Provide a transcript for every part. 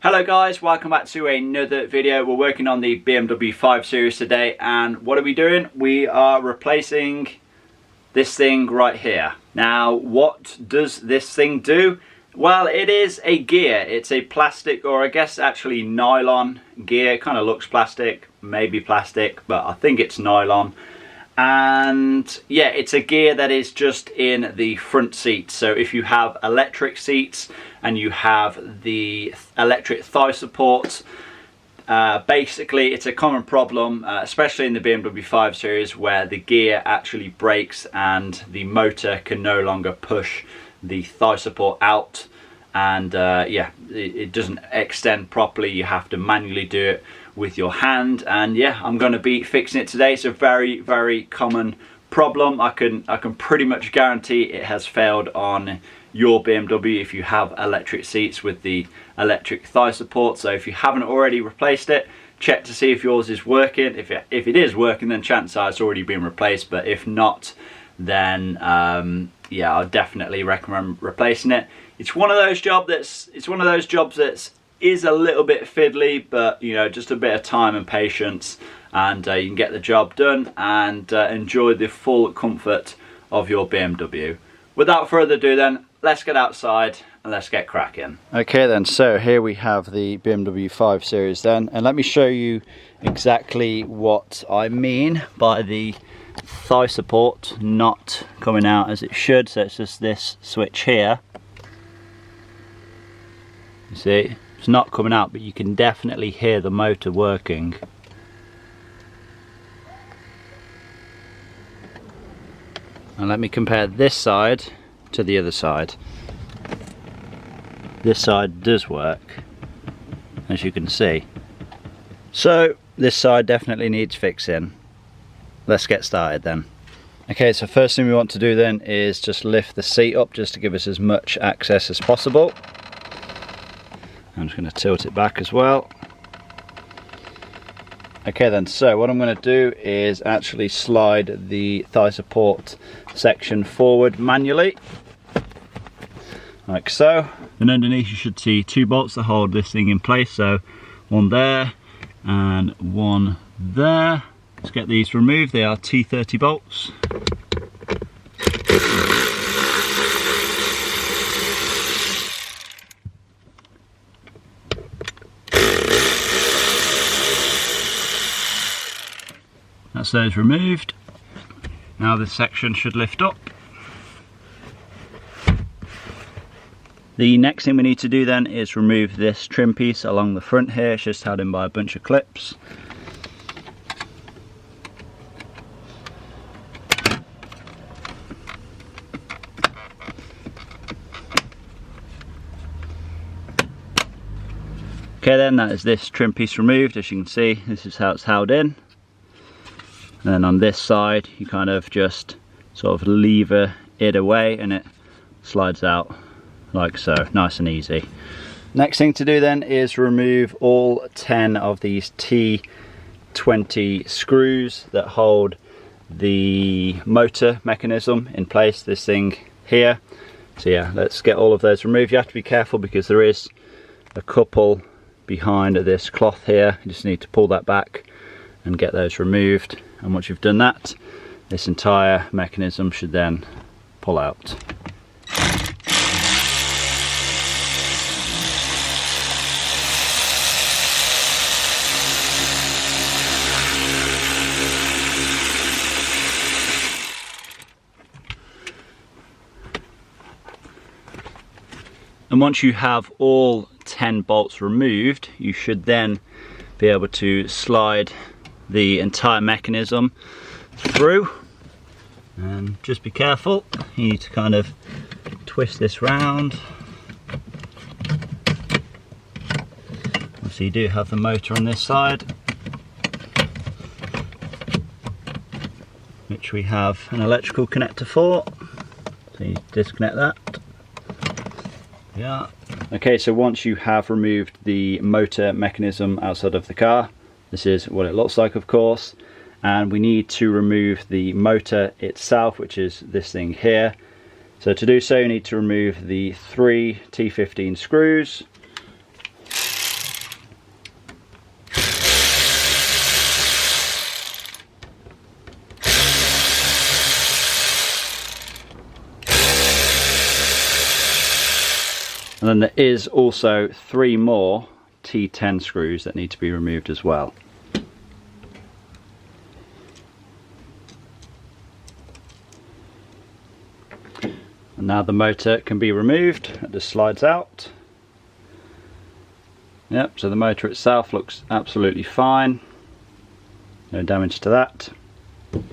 Hello guys, welcome back to another video. We're working on the BMW 5 Series today, and what are we doing? We are replacing this thing right here. Now, what does this thing do? Well, it is a gear. It's a plastic, or I guess actually nylon gear. It kind of looks plastic, maybe plastic, but I think it's nylon. And yeah, it's a gear that is just in the front seat. So if you have electric seats and you have the electric thigh support, basically it's a common problem, especially in the BMW 5 Series, where the gear actually breaks and the motor can no longer push the thigh support out, and yeah, it doesn't extend properly. You have to manually do it with your hand, and yeah, I'm going to be fixing it today. It's a very, very common problem. I can pretty much guarantee it has failed on your BMW if you have electric seats with the electric thigh support. So if you haven't already replaced it, check to see if yours is working. If it is working, then chances are it's already been replaced, but if not, then yeah, I'll definitely recommend replacing it. It's one of those jobs that's is a little bit fiddly, but you know, just a bit of time and patience, and you can get the job done and enjoy the full comfort of your BMW. Without further ado then, let's get outside and let's get cracking. Okay then, so here we have the BMW 5 Series then, and let me show you exactly what I mean by the thigh support not coming out as it should. So it's just this switch here, you see. It's not coming out, but you can definitely hear the motor working. And let me compare this side to the other side. This side does work, as you can see. So this side definitely needs fixing. Let's get started then. Okay, so first thing we want to do then is just lift the seat up just to give us as much access as possible. I'm just going to tilt it back as well. Okay then, so what I'm going to do is actually slide the thigh support section forward manually, like so. And underneath you should see two bolts that hold this thing in place, so one there and one there. Let's get these removed. They are T30 bolts. That's those removed. Now this section should lift up. The next thing we need to do then is remove this trim piece along the front here. It's just held in by a bunch of clips. Okay then, that is this trim piece removed. As you can see, this is how it's held in. And then on this side, you kind of just sort of lever it away and it slides out like so, nice and easy. Next thing to do then is remove all 10 of these T20 screws that hold the motor mechanism in place, this thing here. So yeah, let's get all of those removed. You have to be careful because there is a couple behind this cloth here. You just need to pull that back and get those removed. And once you've done that, this entire mechanism should then pull out. And once you have all 10 bolts removed, you should then be able to slide the entire mechanism through, and just be careful. You need to kind of twist this round. So you do have the motor on this side, which we have an electrical connector for. So you disconnect that. Yeah. Okay, so once you have removed the motor mechanism outside of the car, this is what it looks like, of course, and we need to remove the motor itself, which is this thing here. So to do so, you need to remove the 3 T15 screws. And then there is also 3 more T10 screws that need to be removed as well. And now the motor can be removed. It just slides out. Yep, so the motor itself looks absolutely fine. No damage to that. But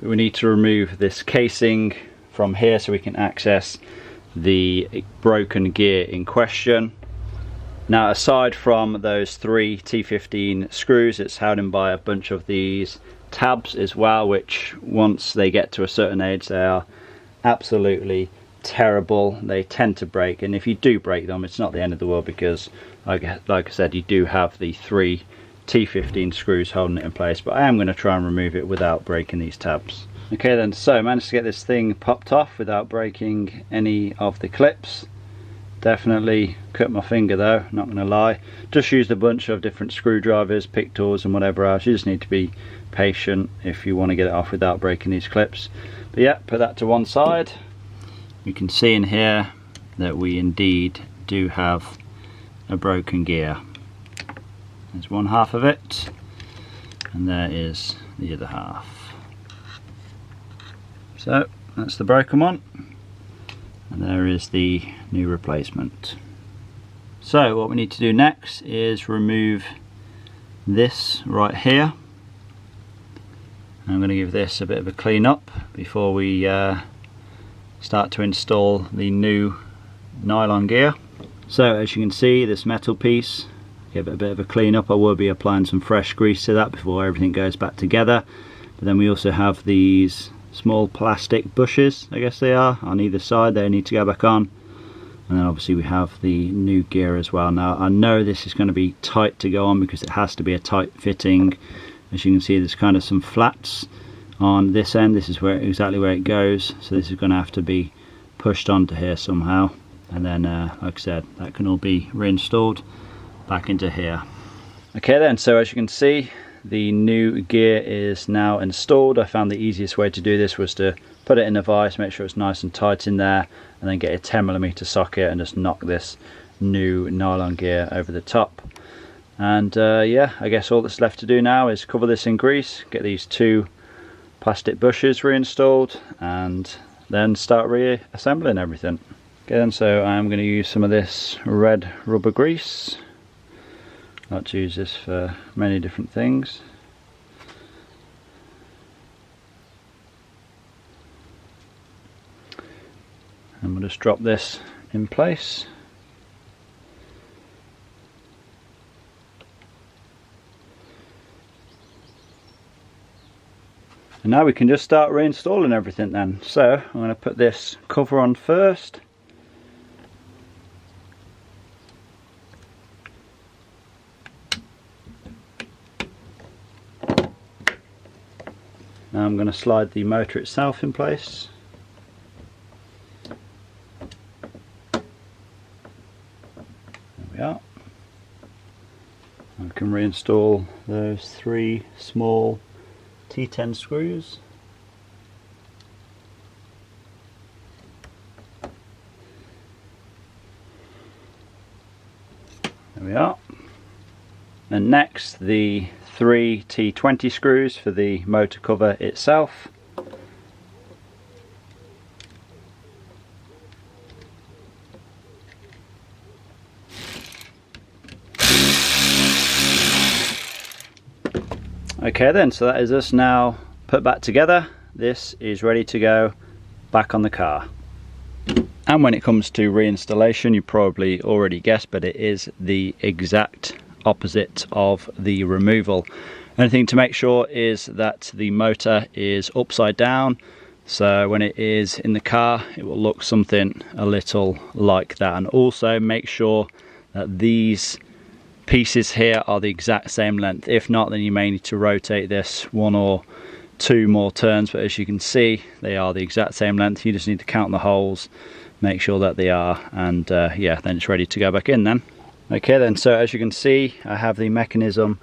we need to remove this casing from here so we can access the broken gear in question. Now, aside from those 3 T15 screws, it's held in by a bunch of these tabs as well, which once they get to a certain age, they are absolutely terrible. They tend to break, and if you do break them, it's not the end of the world, because like I said, you do have the 3 T15 screws holding it in place. But I am going to try and remove it without breaking these tabs. Okay then, so I managed to get this thing popped off without breaking any of the clips. Definitely cut my finger though, not going to lie. Just used a bunch of different screwdrivers, pick tools and whatever else. You just need to be patient if you want to get it off without breaking these clips. But yeah, put that to one side. You can see in here that we indeed do have a broken gear. There's one half of it, and there is the other half. So that's the broken one, and there is the new replacement. So what we need to do next is remove this right here. I'm going to give this a bit of a clean up before we start to install the new nylon gear. So as you can see, this metal piece, give it a bit of a clean up. I will be applying some fresh grease to that before everything goes back together. But then we also have these small plastic bushes, I guess they are, on either side. They need to go back on. And then obviously we have the new gear as well. Now I know this is going to be tight to go on because it has to be a tight fitting. As you can see, there's kind of some flats on this end. This is exactly where it goes, so this is going to have to be pushed onto here somehow, and then like I said, that can all be reinstalled back into here. Okay then, so as you can see, the new gear is now installed. I found the easiest way to do this was to put it in a vise, make sure it's nice and tight in there, and then get a 10mm socket and just knock this new nylon gear over the top. And yeah, I guess all that's left to do now is cover this in grease, get these 2 plastic bushes reinstalled, and then start reassembling everything. Okay then, so I'm going to use some of this red rubber grease. I like to use this for many different things. And we'll just drop this in place. And now we can just start reinstalling everything then. So I'm going to put this cover on first. Now I'm going to slide the motor itself in place. There we are. I can reinstall those 3 small T10 screws. There we are. And next, the 3 T20 screws for the motor cover itself. Okay then, so that is us now put back together. This is ready to go back on the car. And when it comes to reinstallation, you probably already guessed, but it is the exact opposite of the removal. Only thing to make sure is that the motor is upside down, so when it is in the car it will look something a little like that. And also make sure that these pieces here are the exact same length. If not, then you may need to rotate this 1 or 2 more turns, but as you can see, they are the exact same length. You just need to count the holes, make sure that they are, and yeah, then it's ready to go back in then. Okay then, so as you can see, I have the mechanism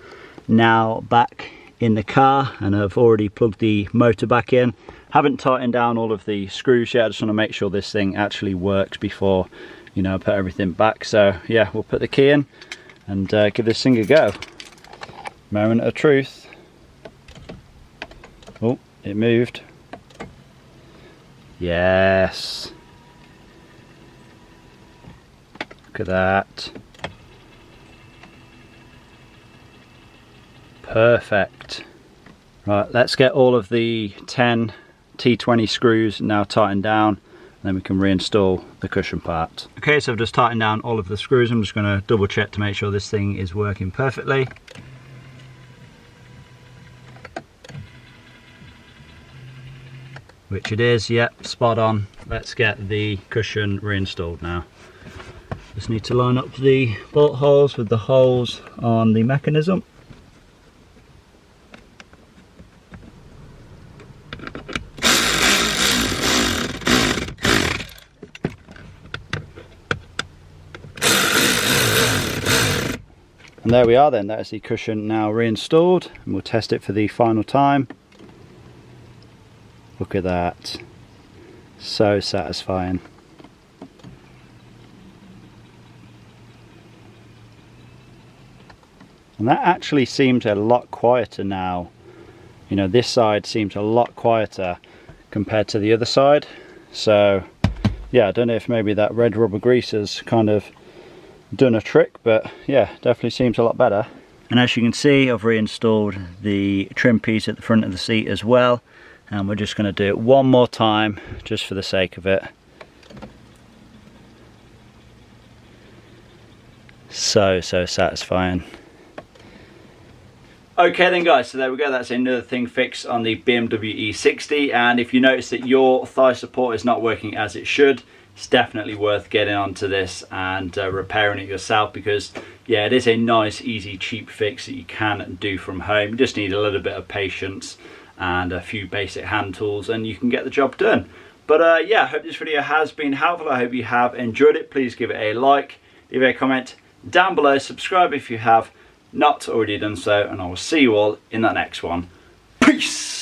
now back in the car, and I've already plugged the motor back in. Haven't tightened down all of the screws yet. I just want to make sure this thing actually works before you know, put everything back. So yeah, we'll put the key in and give this thing a go. Moment of truth. Oh, it moved. Yes. Look at that. Perfect. Right, let's get all of the 10 T20 screws now tightened down, and then we can reinstall the cushion part. Okay, so I've just tightened down all of the screws. I'm just going to double check to make sure this thing is working perfectly. Which it is, yep, spot on. Let's get the cushion reinstalled now. Just need to line up the bolt holes with the holes on the mechanism. And there we are then, that is the cushion now reinstalled, and we'll test it for the final time. Look at that, so satisfying. And that actually seems a lot quieter now. You know, this side seems a lot quieter compared to the other side. So yeah, I don't know if maybe that red rubber grease has kind of done a trick, but yeah, definitely seems a lot better. And as you can see, I've reinstalled the trim piece at the front of the seat as well. And we're just going to do it one more time just for the sake of it. So satisfying. Okay then guys, so there we go, that's another thing fixed on the BMW E60. And if you notice that your thigh support is not working as it should, it's definitely worth getting onto this and repairing it yourself, because yeah, it is a nice, easy, cheap fix that you can do from home. You just need a little bit of patience and a few basic hand tools and you can get the job done. But yeah, I hope this video has been helpful. I hope you have enjoyed it. Please give it a like, leave a comment down below, subscribe if you have not already done so, and I will see you all in that next one. Peace!